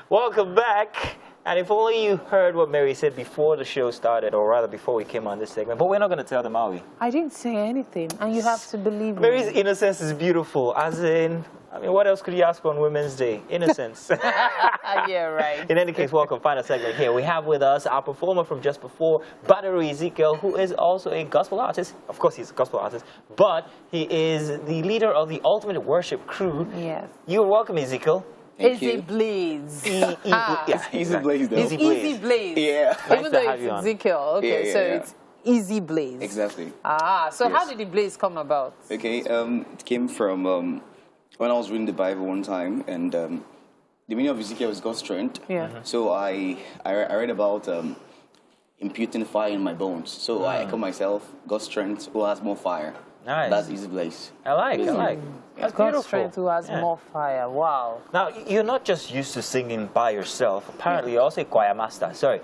Welcome back. And if only you heard what Mary said before the show started, or rather before we came on this segment. But we're not going to tell them, are we? I didn't say anything, and you have to believe me. Mary's innocence is beautiful, as in, I mean, what else could you ask on Women's Day? Innocence. Yeah, right. In any case, welcome. Final segment here. We have with us our performer from just before, Battery Ezekiel, who is also a gospel artist. Of course, he's a gospel artist, but he is the leader of the Ultimate Worship Crew. Yes. You're welcome, Ezekiel. Eze Blaze. Eze Blaze, though. It's Eze Blaze. Yeah. Nice Even to though have you it's on. Ezekiel. Okay, so it's Eze Blaze. Exactly. So how Yes. did the blaze come about? Okay, it came from when I was reading the Bible one time, and the meaning of Ezekiel is God's strength. Yeah. So I read about imputing fire in my bones. So I call myself God's strength who has more fire. Nice. That's Eze Blaze. I like. That's God's beautiful. strength who has more fire. Wow. Now, you're not just used to singing by yourself. Apparently, you're also a choir master. Sorry.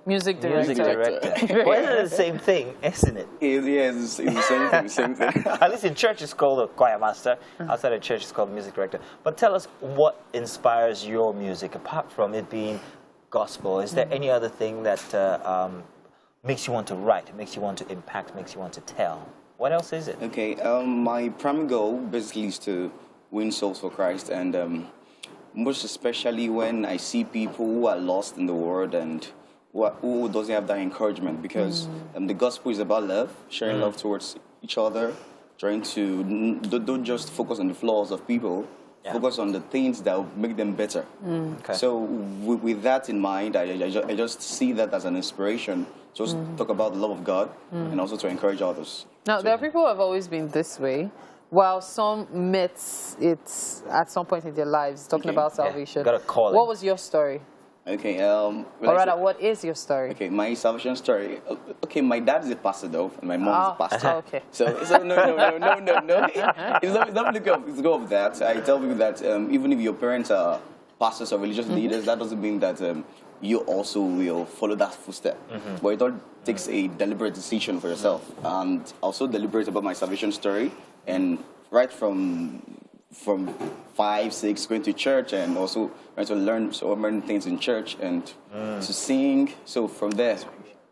Music director. Music director. Well, it's the same thing, isn't it? It's the same thing. Same thing. At least in church, it's called a choir master. Outside of church, it's called music director. But tell us what inspires your music, apart from it being gospel. Is there any other thing that makes you want to write, makes you want to impact, makes you want to tell? What else is it? Okay, my primary goal basically is to win souls for Christ, and most especially when I see people who are lost in the world and who doesn't have that encouragement, because the gospel is about love, sharing love towards each other, trying to don't just focus on the flaws of people, focus on the things that will make them better. Okay. So with that in mind, I just see that as an inspiration, just talk about the love of God and also to encourage others. Now, there are people who have always been this way, while some met it at some point in their lives, talking about salvation. Got a calling. What was your story? Okay, Or rather, what is your story? Okay, my salvation story. Okay, my dad is a pastor though, and my mom is a pastor. Okay. So no. It's not because of that. I tell people that even if your parents are pastors or religious leaders, that doesn't mean that you also will follow that footstep. But it all takes a deliberate decision for yourself. And also deliberate about my salvation story, and right from 5, 6, going to church, and also trying to learn so many things in church and to sing. So from there,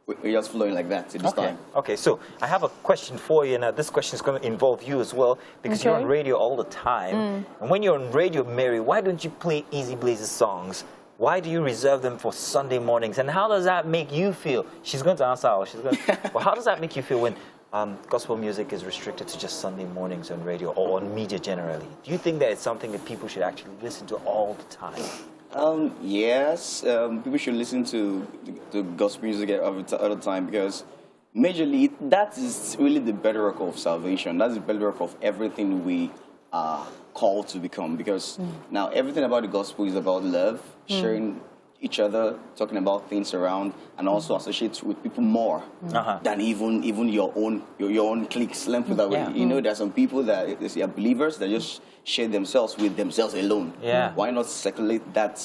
we're just flowing like that to this time. Okay, so I have a question for you. Now, this question is going to involve you as well, because you're on radio all the time. And when you're on radio, Mary, why don't you play Eze Blaze's songs? Why do you reserve them for Sunday mornings? And how does that make you feel? She's going to answer. Well, how does that make you feel when gospel music is restricted to just Sunday mornings on radio or on media generally? Do you think that it's something that people should actually listen to all the time? Yes, people should listen to gospel music all the time, because majorly that is really the bedrock of salvation. That's the bedrock of everything we are called to become, because now everything about the gospel is about love, sharing each other, talking about things around, and also associate with people more than even your own cliques. Let me put that way. You know, there are some people that are believers that just share themselves with themselves alone. Why not circulate that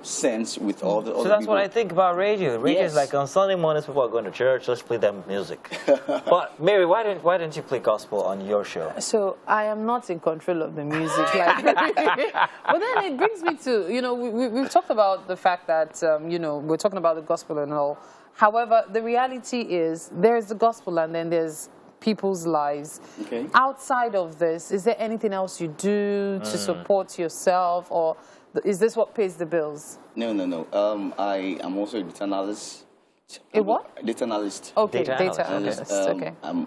sense with all the other people? So that's what I think about radio. Radio is like on Sunday mornings, people are going to church, let's play them music. But Mary, why don't you play gospel on your show? So I am not in control of the music. But then it brings me to, you know, we've talked about the fact that, you know, we're talking about the gospel and all. However, the reality is there's the gospel and then there's people's lives. Okay. Outside of this, is there anything else you do to support yourself, or is this what pays the bills? No. I am also a data analyst. A what? Data analyst. Okay, Data analyst. Okay. I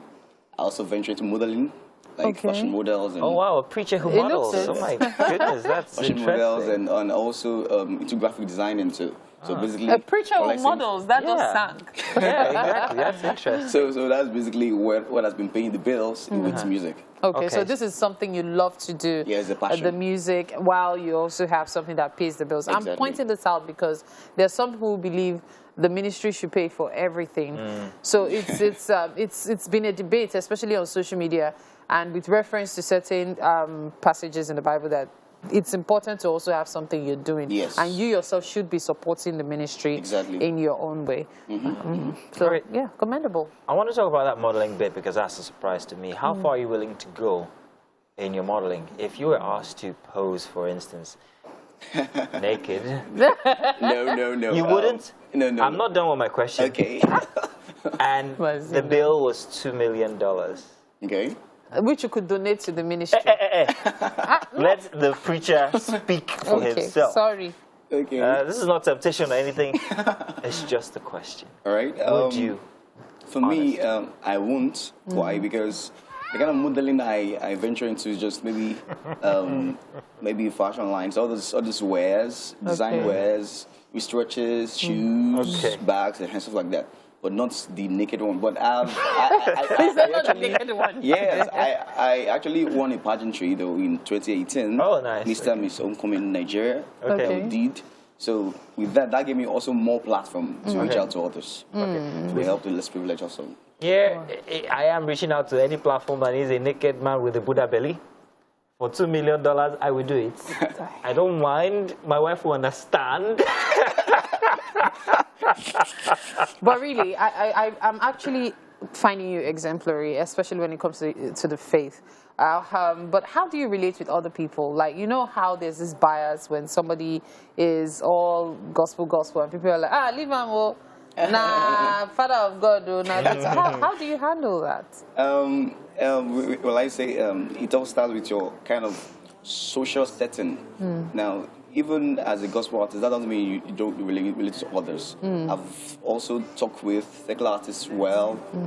also venture into modeling, like fashion models. And Oh, wow, a preacher who It models. looks it. Oh, my goodness, that's fashion interesting. models, and also into graphic designing too. So basically, A preacher all I with sing- models, that just sank. Yeah, exactly. That's interesting. So that's basically what has been paying the bills with music. Okay, so Okay. this is something you love to do. Yeah, it's a passion. The music, while you also have something that pays the bills. I'm Exactly. pointing this out because there's some who believe the ministry should pay for everything. So it's been a debate, especially on social media, and with reference to certain passages in the Bible, that it's important to also have something you're doing. Yes. And you yourself should be supporting the ministry Exactly. in your own way. So, Great. yeah, commendable. I want to talk about that modeling bit, because that's a surprise to me. How far are you willing to go in your modeling? If you were asked to pose, for instance, Naked. No. You wouldn't? No. I'm not done with my question. Okay. And the bill was $2 million. Okay. Which you could donate to the ministry. Let the preacher speak for himself. Sorry. Okay. This is not temptation or anything. It's just a question. All right. Would you? For me, I won't. Why? Because the kind of modeling I venture into is just maybe fashion lines, all this wares, design wares, wristwatches, shoes, bags, and stuff like that. But not the naked one. But I actually, naked one? Yes, I actually won a pageantry though in 2018. Oh, nice. Mr. and Miss Homecoming in Nigeria. Okay. We did. So with that gave me also more platform to reach out to others. To help the less privileged also. Yeah, I am reaching out to any platform that is a naked man with a Buddha belly. For $2 million, I will do it. I don't mind. My wife will understand. But really, I'm actually finding you exemplary, especially when it comes to the faith. But how do you relate with other people? Like, you know how there's this bias when somebody is all gospel, and people are like, leave him, nah, Father of God. Nah. How do you handle that? Well, I say it all starts with your kind of social setting. Now, even as a gospel artist, that doesn't mean you don't relate to others. I've also talked with secular artists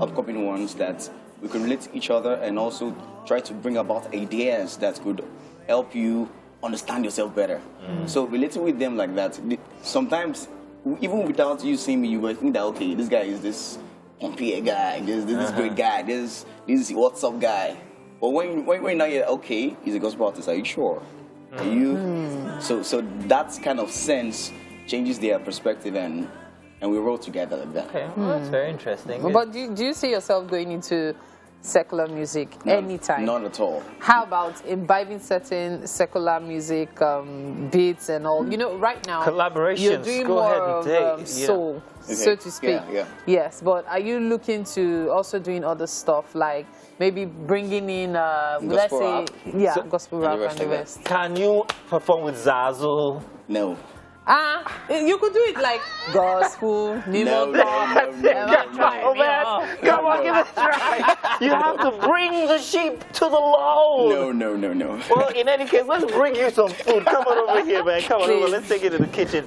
upcoming ones that we can relate to each other and also try to bring about ideas that could help you understand yourself better. So relating with them like that, sometimes even without you seeing me, you will think that, okay, this guy is this pompier guy, this great guy, this what's up guy. But when now you're okay, he's a gospel artist, are you sure? Are you? So that kind of sense changes their perspective and we roll together like that. Okay, well, that's very interesting. But do you see yourself going into secular music anytime? Not at all. How about imbibing certain secular music beats and all? You know, right now collaborations. You're doing more of soul, so to speak. Yeah. Yes, but are you looking to also doing other stuff like maybe bringing in, let's say, gospel rap and the rest? Can you perform with Zazu? No. You could do it like gospel, No. Come on, give it a try. You have to bring the sheep to the Lord. No. Well, in any case, let's bring you some food. Come on over here, man. Come on over. Let's take it to the kitchen.